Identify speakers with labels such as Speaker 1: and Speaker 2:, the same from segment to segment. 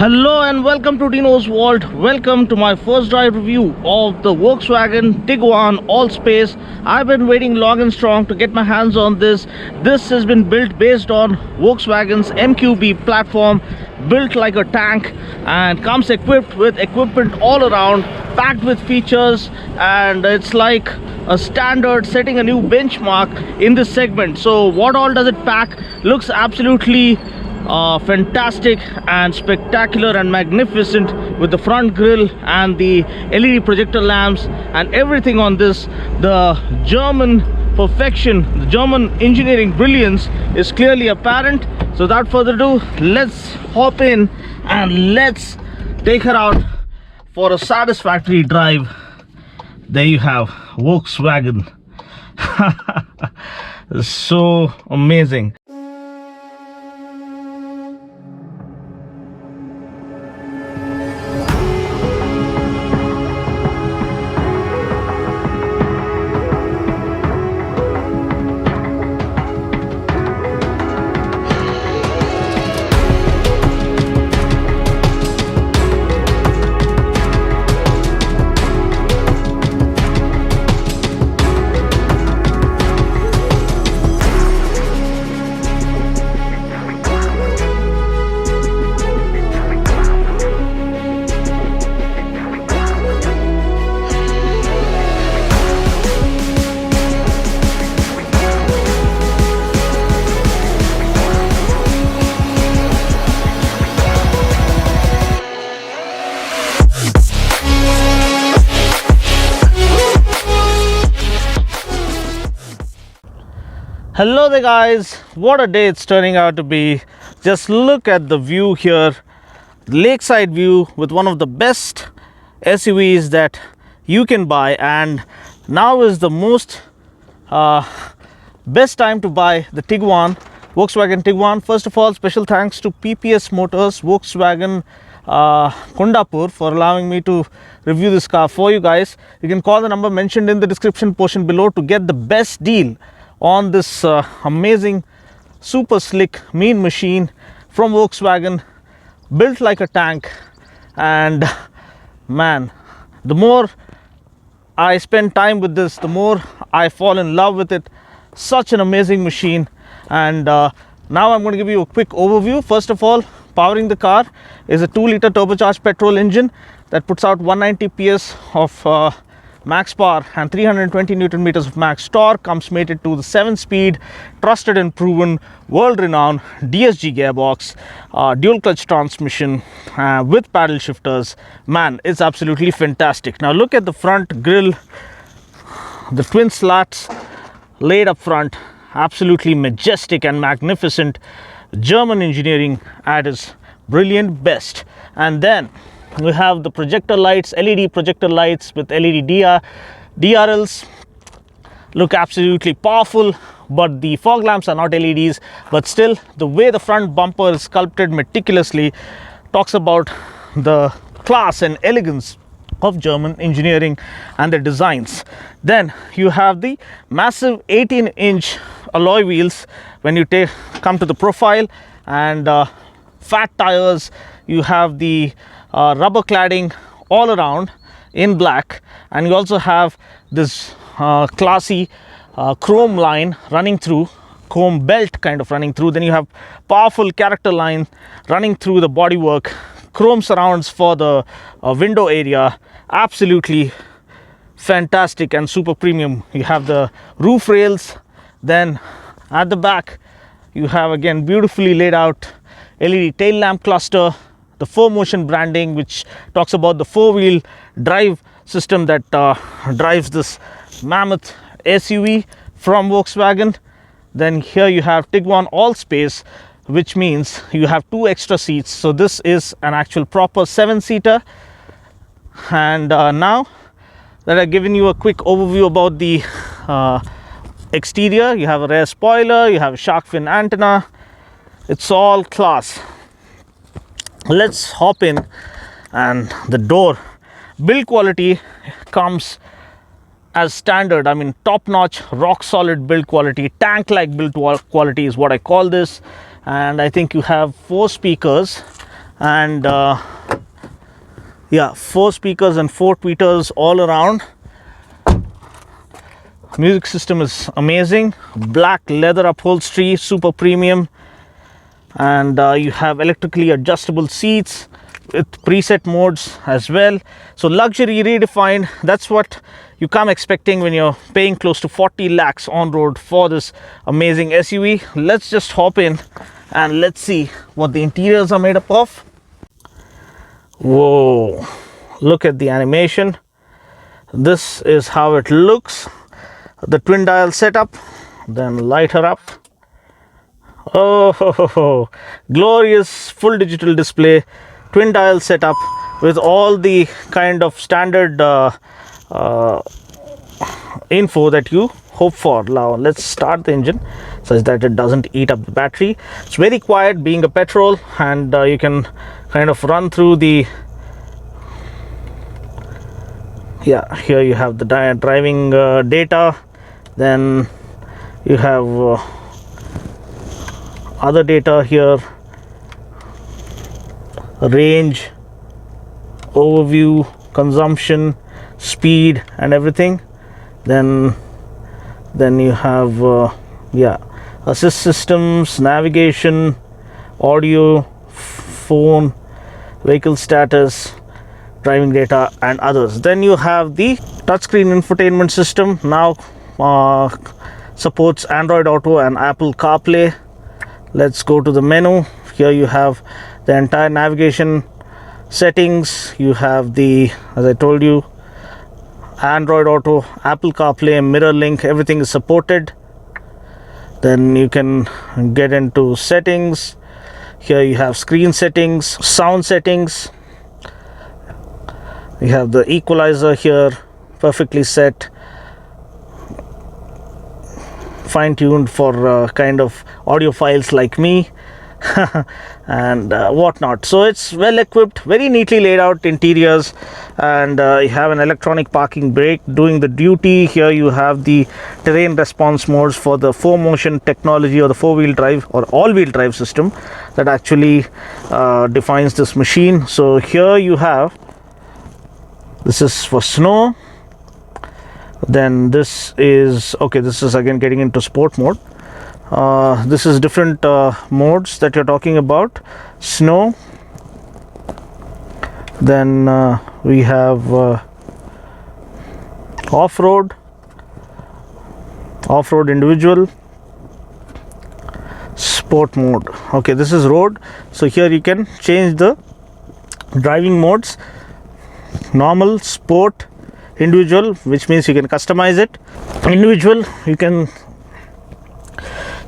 Speaker 1: Hello and welcome to Dinos World. Welcome to my first drive review of the Volkswagen Tiguan Allspace. I've been waiting long and strong to get my hands on this. This has been built based on Volkswagen's MQB platform, built like a tank, and comes equipped with equipment all around, packed with features, and it's like a standard, setting a new benchmark in this segment. So what all does it pack? Looks absolutely fantastic and spectacular and magnificent, with the front grille and the LED projector lamps and everything on this. The German perfection, the German engineering brilliance is clearly apparent. So without further ado, let's hop in and let's take her out for a satisfactory drive. There you have Volkswagen. So amazing. Hello there guys, what a day it's turning out to be. Just look at the view here, the lakeside view with one of the best SUVs that you can buy. And now is the most best time to buy the Tiguan, Volkswagen Tiguan. First of all, special thanks to PPS Motors Volkswagen Kundapur for allowing me to review this car for you guys. You can call the number mentioned in the description portion below to get the best deal on this amazing, super slick, mean machine from Volkswagen, built like a tank. And man, the more I spend time with this, the more I fall in love with it. Such an amazing machine. And now I'm going to give you a quick overview. First of all, powering the car is a 2-liter turbocharged petrol engine that puts out 190 PS of max power and 320 Newton meters of max torque. Comes mated to the 7-speed, trusted and proven, world-renowned DSG gearbox, dual clutch transmission with paddle shifters. Man, it's absolutely fantastic. Now look at the front grille, the twin slats laid up front, absolutely majestic and magnificent. German engineering at its brilliant best. And then we have the projector lights, LED projector lights with LED DRLs. Look absolutely powerful, but the fog lamps are not LEDs. But still, the way the front bumper is sculpted meticulously talks about the class and elegance of German engineering and their designs. Then you have the massive 18-inch alloy wheels when you come to the profile, and fat tires. You have the rubber cladding all around in black, and you also have this classy chrome line running through, chrome belt kind of running through. Then you have powerful character line running through the bodywork, chrome surrounds for the window area. Absolutely fantastic and super premium. You have the roof rails. Then at the back you have again beautifully laid out LED tail lamp cluster, the 4Motion branding, which talks about the 4-wheel drive system that drives this mammoth SUV from Volkswagen. Then here you have Tiguan Allspace, which means you have 2 extra seats. So this is an actual proper 7-seater. And now that I've given you a quick overview about the exterior, you have a rear spoiler, you have a shark fin antenna. It's all class. Let's hop in. And the door build quality comes as standard. I mean, top-notch, rock-solid build quality, tank-like build quality is what I call this. And I think you have 4 speakers, and yeah, 4 speakers and 4 tweeters all around. Music system is amazing, black leather upholstery, super premium, and you have electrically adjustable seats with preset modes as well. So luxury redefined. That's what you come expecting when you're paying close to 40 lakhs on road for this amazing SUV. Let's just hop in and let's see what the interiors are made up of. Whoa, look at the animation. This is how it looks. The twin dial setup, then light her up. Oh, glorious full digital display, twin dial setup with all the kind of standard info that you hope for. Now let's start the engine such that it doesn't eat up the battery. It's very quiet being a petrol, and you can kind of run through the, yeah, here you have the driving data. Then you have other data here, range, overview, consumption, speed, and everything. Then you have yeah, assist systems, navigation, audio, phone, vehicle status, driving data, and others. Then you have the touchscreen infotainment system. Now supports Android Auto and Apple CarPlay. Let's go to the menu. Here you have the entire navigation settings. You have the, as I told you, Android Auto, Apple CarPlay, mirror link, everything is supported. Then you can get into settings. Here you have screen settings, sound settings. You have the equalizer here, perfectly set, fine-tuned for kind of audiophiles like me and whatnot. So it's well equipped, very neatly laid out interiors, and you have an electronic parking brake doing the duty. Here you have the terrain response modes for the 4Motion technology, or the 4-wheel drive or all-wheel drive system that actually defines this machine. So here you have, this is for snow. Then this is, okay, this is again getting into sport mode. This is different modes that you're talking about. Snow. Then we have off-road, individual, sport mode. Okay, this is road. So here you can change the driving modes: normal, sport, individual, which means you can customize it. Individual, you can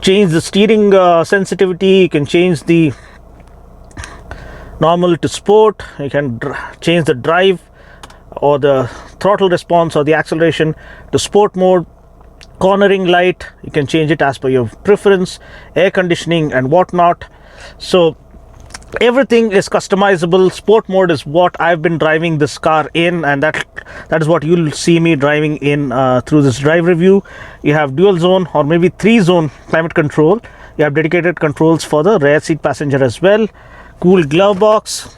Speaker 1: change the steering sensitivity, you can change the normal to sport, you can change the drive or the throttle response or the acceleration to sport mode. Cornering light, you can change it as per your preference, air conditioning and whatnot. So everything is customizable. Sport mode is what I've been driving this car in, and that is what you'll see me driving in through this drive review. You have dual zone or maybe 3-zone climate control. You have dedicated controls for the rear seat passenger as well. Cool glove box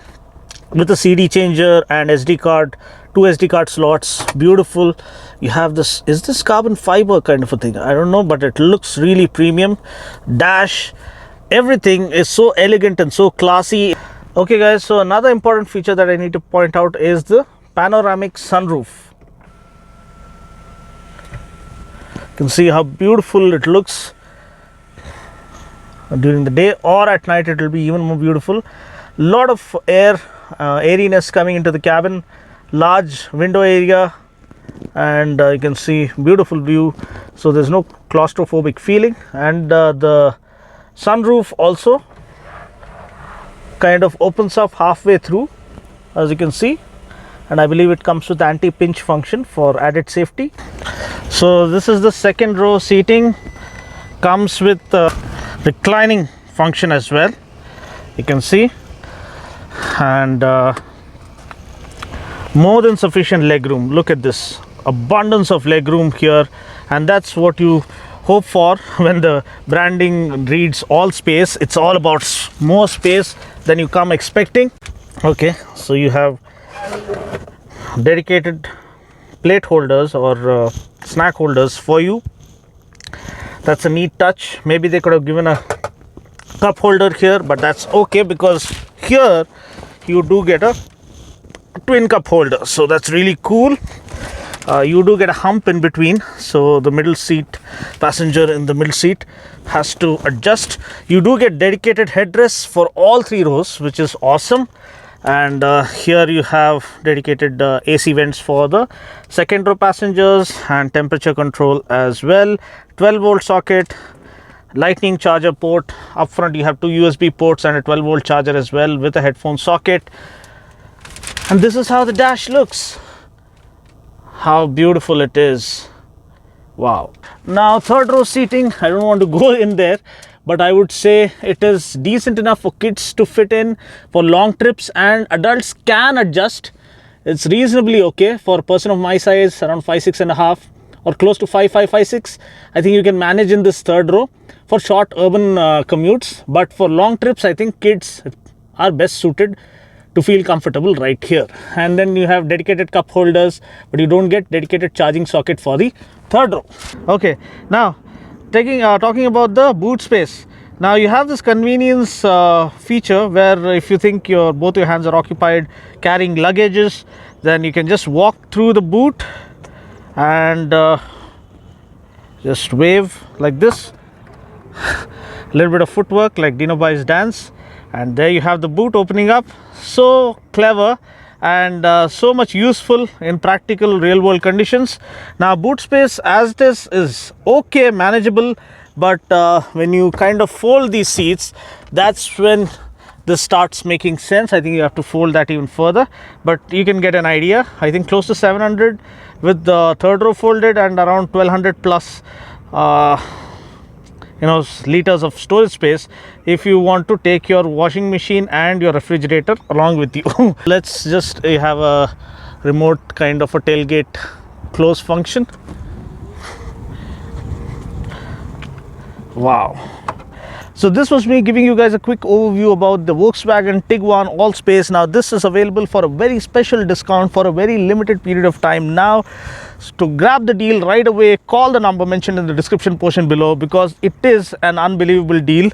Speaker 1: with a CD changer and SD card, 2 SD card slots. Beautiful. You have this, is this carbon fiber kind of a thing? I don't know, but it looks really premium. Dash, everything is so elegant and so classy. Okay guys, so another important feature that I need to point out is the panoramic sunroof. You can see how beautiful it looks during the day, or at night it will be even more beautiful. Lot of air, airiness coming into the cabin, large window area, and you can see beautiful view. So there's no claustrophobic feeling, and the sunroof also kind of opens up halfway through, as you can see, and I believe it comes with anti-pinch function for added safety. So this is the second row seating, comes with reclining function as well, you can see, and more than sufficient leg room. Look at this, abundance of leg room here, and that's what you hope for when the branding reads Allspace. It's all about more space, than you come expecting. Okay, so you have dedicated plate holders or snack holders for you. That's a neat touch. Maybe they could have given a cup holder here, but that's okay because here you do get a twin cup holder, so that's really cool. You do get a hump in between, so the middle seat passenger in the middle seat has to adjust. You do get dedicated headrests for all 3 rows, which is awesome. And here you have dedicated AC vents for the second row passengers and temperature control as well. 12-volt socket, lightning charger port. Up front you have 2 USB ports and a 12-volt charger as well with a headphone socket. And this is how the dash looks. How beautiful it is. Wow. Now, third row seating, I don't want to go in there, but I would say it is decent enough for kids to fit in for long trips, and adults can adjust. It's reasonably okay for a person of my size, around 5'6.5" or close to 5'5", 5'6". I think you can manage in this third row for short urban commutes, but for long trips, I think kids are best suited to feel comfortable right here. And then you have dedicated cup holders, but you don't get dedicated charging socket for the third row. Okay, now talking about the boot space. Now you have this convenience feature where if you think both your hands are occupied carrying luggages, then you can just walk through the boot and just wave like this. A little bit of footwork like Dino Boy's dance, and there you have the boot opening up. So clever and so much useful in practical real world conditions. Now boot space as this is okay, manageable, but when you kind of fold these seats, that's when this starts making sense. I think you have to fold that even further, but you can get an idea. I think close to 700 with the third row folded and around 1200 plus liters of storage space if you want to take your washing machine and your refrigerator along with you. Let's just have a remote kind of a tailgate close function. Wow. So this was me giving you guys a quick overview about the Volkswagen Tiguan Allspace. Now this is available for a very special discount for a very limited period of time. Now to grab the deal right away, call the number mentioned in the description portion below, because it is an unbelievable deal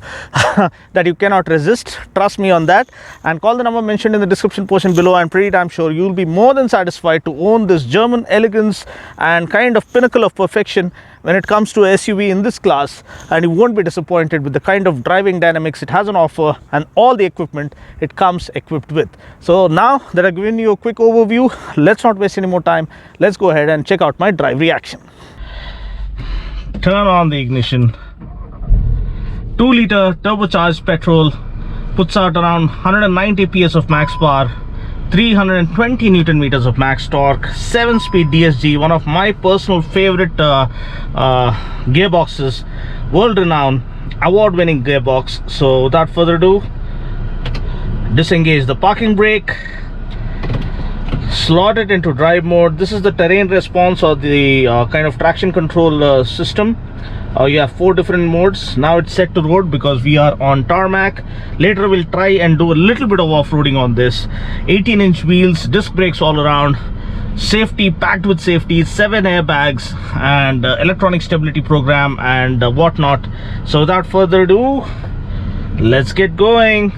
Speaker 1: that you cannot resist. Trust me on that. And call the number mentioned in the description portion below. I'm pretty damn sure you'll be more than satisfied to own this German elegance and kind of pinnacle of perfection when it comes to SUV in this class, and you won't be disappointed with the kind of driving dynamics it has on offer and all the equipment it comes equipped with. So now that I've given you a quick overview, let's not waste any more time. Let's go ahead and check out my drive reaction. Turn on the ignition. 2-liter turbocharged petrol puts out around 190 PS of max power, 320 Newton meters of max torque, 7-speed DSG, one of my personal favorite gearboxes, world-renowned, award-winning gearbox. So without further ado, disengage the parking brake, slot it into drive mode. This is the terrain response or the kind of traction control system. You have 4 different modes. Now it's set to road because we are on tarmac. Later we'll try and do a little bit of off-roading on this. 18-inch wheels, disc brakes all around, safety packed with safety, 7 airbags and electronic stability program and whatnot. So without further ado, let's get going.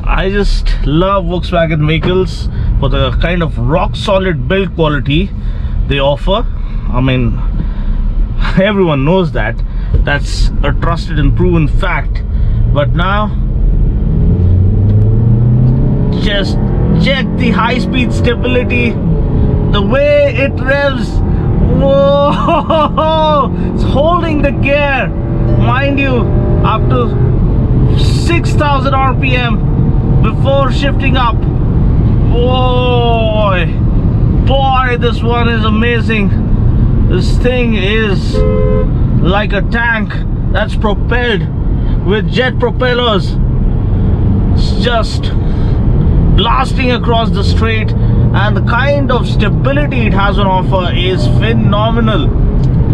Speaker 1: I just love Volkswagen vehicles for the kind of rock solid build quality they offer. I mean, everyone knows that. That's a trusted and proven fact. But now, just check the high-speed stability, the way it revs. Whoa! It's holding the gear, mind you, up to 6,000 RPM before shifting up. Boy, this one is amazing. This thing is like a tank that's propelled with jet propellers. It's just blasting across the straight, and the kind of stability it has on offer is phenomenal.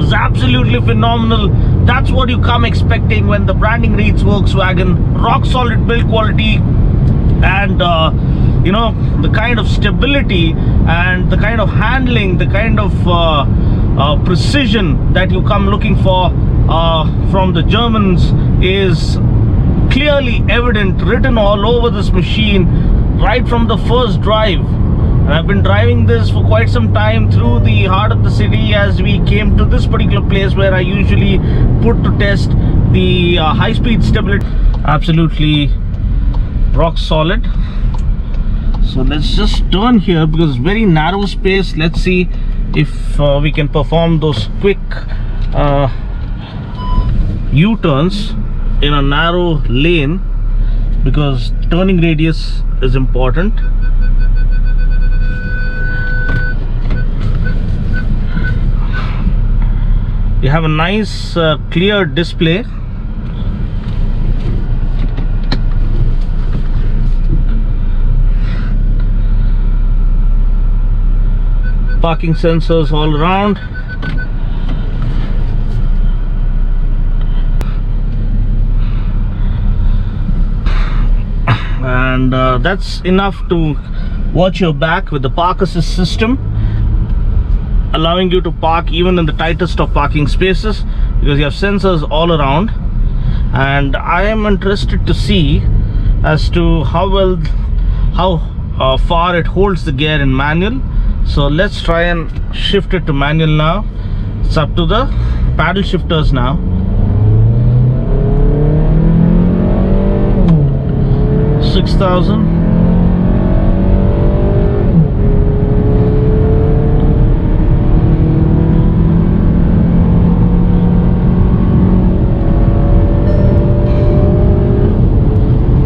Speaker 1: is absolutely phenomenal. That's what you come expecting when the branding reads Volkswagen. Rock solid build quality, and you know, the kind of stability and the kind of handling, the kind of precision that you come looking for from the Germans is clearly evident, written all over this machine right from the first drive. And I've been driving this for quite some time through the heart of the city as we came to this particular place where I usually put to test the high-speed stability. Absolutely rock solid. So let's just turn here because it's very narrow space. Let's see if we can perform those quick U-turns in a narrow lane, because turning radius is important. You have a nice clear display. Parking sensors all around. And that's enough to watch your back with the park assist system, allowing you to park even in the tightest of parking spaces because you have sensors all around. And I am interested to see as to how far it holds the gear in manual. So let's try and shift it to manual now. It's up to the paddle shifters now. $6,000.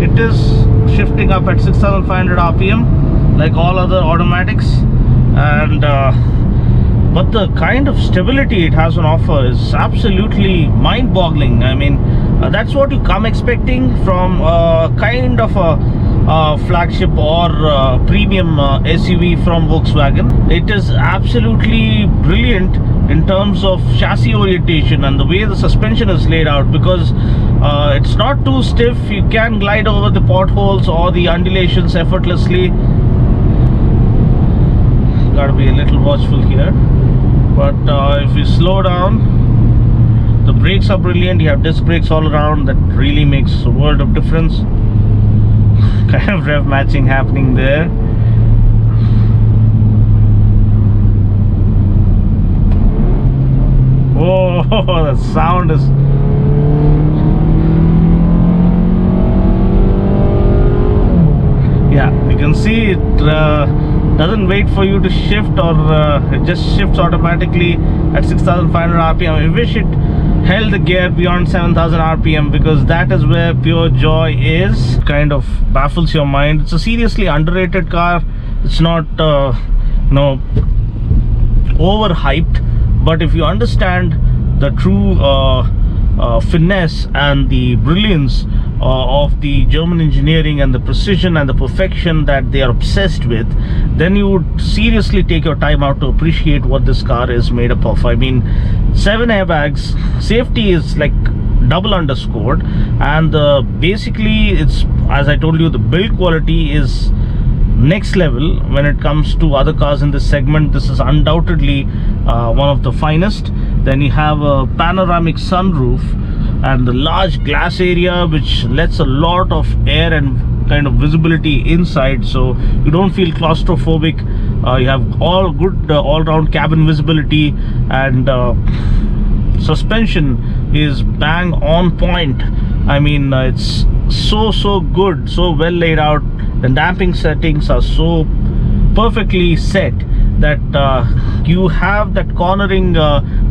Speaker 1: It is shifting up at 6,500 RPM like all other automatics, and but the kind of stability it has on offer is absolutely mind-boggling. I mean, that's what you come expecting from kind of a flagship or premium SUV from Volkswagen. It is absolutely brilliant in terms of chassis orientation and the way the suspension is laid out, because it's not too stiff. You can glide over the potholes or the undulations effortlessly. Gotta be a little watchful here, but if you slow down, the brakes are brilliant. You have disc brakes all around. That really makes a world of difference. Kind of rev matching happening there. Oh, the sound is... Yeah, you can see it doesn't wait for you to shift, or it just shifts automatically at 6,500 RPM. I wish it held the gear beyond 7,000 RPM, because that is where pure joy is. Kind of baffles your mind. It's a seriously underrated car. It's not you know, overhyped, but if you understand the true finesse and the brilliance of the German engineering and the precision and the perfection that they are obsessed with, then you would seriously take your time out to appreciate what this car is made up of. I mean, 7 airbags, safety is like double underscored, and basically it's, as I told you, the build quality is next level when it comes to other cars in this segment. This is undoubtedly one of the finest. Then you have a panoramic sunroof and the large glass area, which lets a lot of air and kind of visibility inside, so you don't feel claustrophobic. You have all good all-round cabin visibility, and suspension is bang on point. I mean, it's so good, so well laid out. The damping settings are so perfectly set that you have that cornering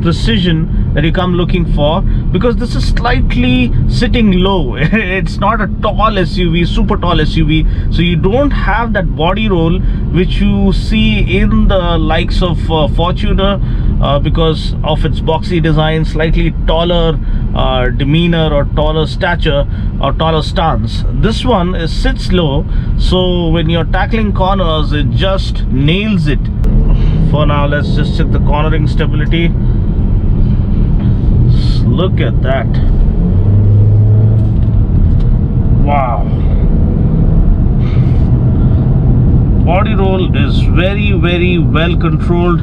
Speaker 1: precision that you come looking for, because this is slightly sitting low. It's not a tall SUV, super tall SUV, so you don't have that body roll which you see in the likes of Fortuner, because of its boxy design, slightly taller demeanor or taller stature or taller stance. This one sits low, so when you're tackling corners, it just nails it. For now, let's just check the cornering stability. Look at that. Wow. Body roll is very, very well controlled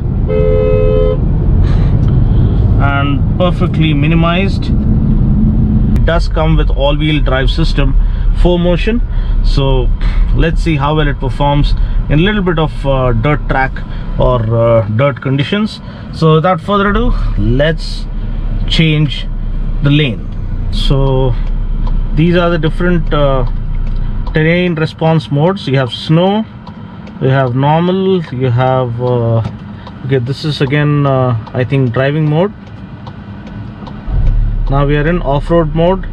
Speaker 1: and perfectly minimized. It does come with all-wheel drive system, 4Motion. So let's see how well it performs in a little bit of dirt track or dirt conditions. So without further ado, let's change the lane. So these are the different terrain response modes. You have snow, you have normal, you have okay, this is again I think driving mode. Now we are in off-road mode,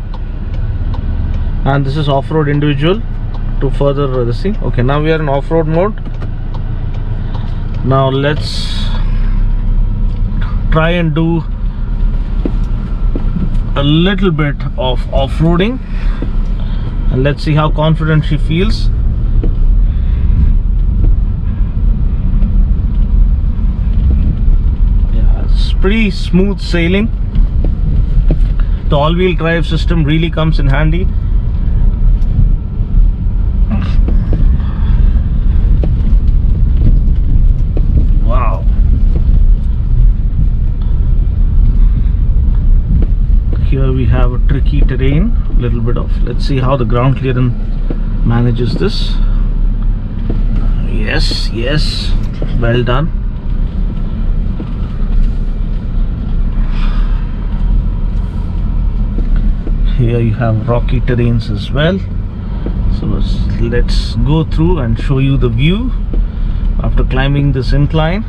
Speaker 1: and this is off-road individual to further this thing. Okay, now we are in off-road mode. Now let's try and do a little bit of off-roading, and let's see how confident she feels. Yeah, it's pretty smooth sailing. The all-wheel drive system really comes in handy. Wow. Here we have a tricky terrain, little bit of, let's see how the ground clearance manages this. Yes, yes, well done. Here you have rocky terrains as well. So let's go through and show you the view after climbing this incline.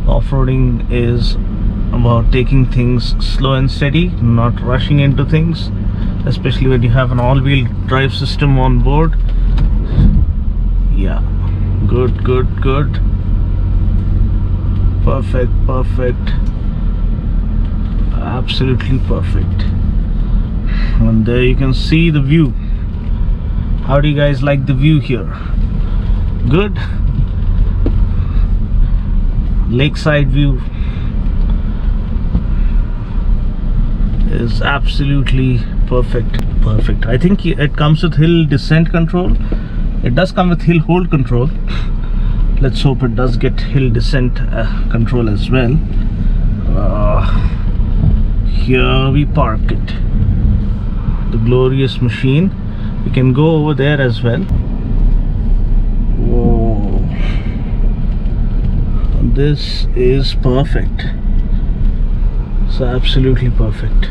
Speaker 1: Off-roading is about taking things slow and steady, not rushing into things, especially when you have an all-wheel drive system on board. Yeah, good, good, good. Perfect, perfect. Absolutely perfect. And there you can see the view. How do you guys like the view here? Good. Lakeside view is absolutely perfect. Perfect. I think it comes with hill descent control. It does come with hill hold control. Let's hope it does get hill descent control as well. Here we park it. The glorious machine. We can go over there as well. Whoa. This is perfect. It's absolutely perfect.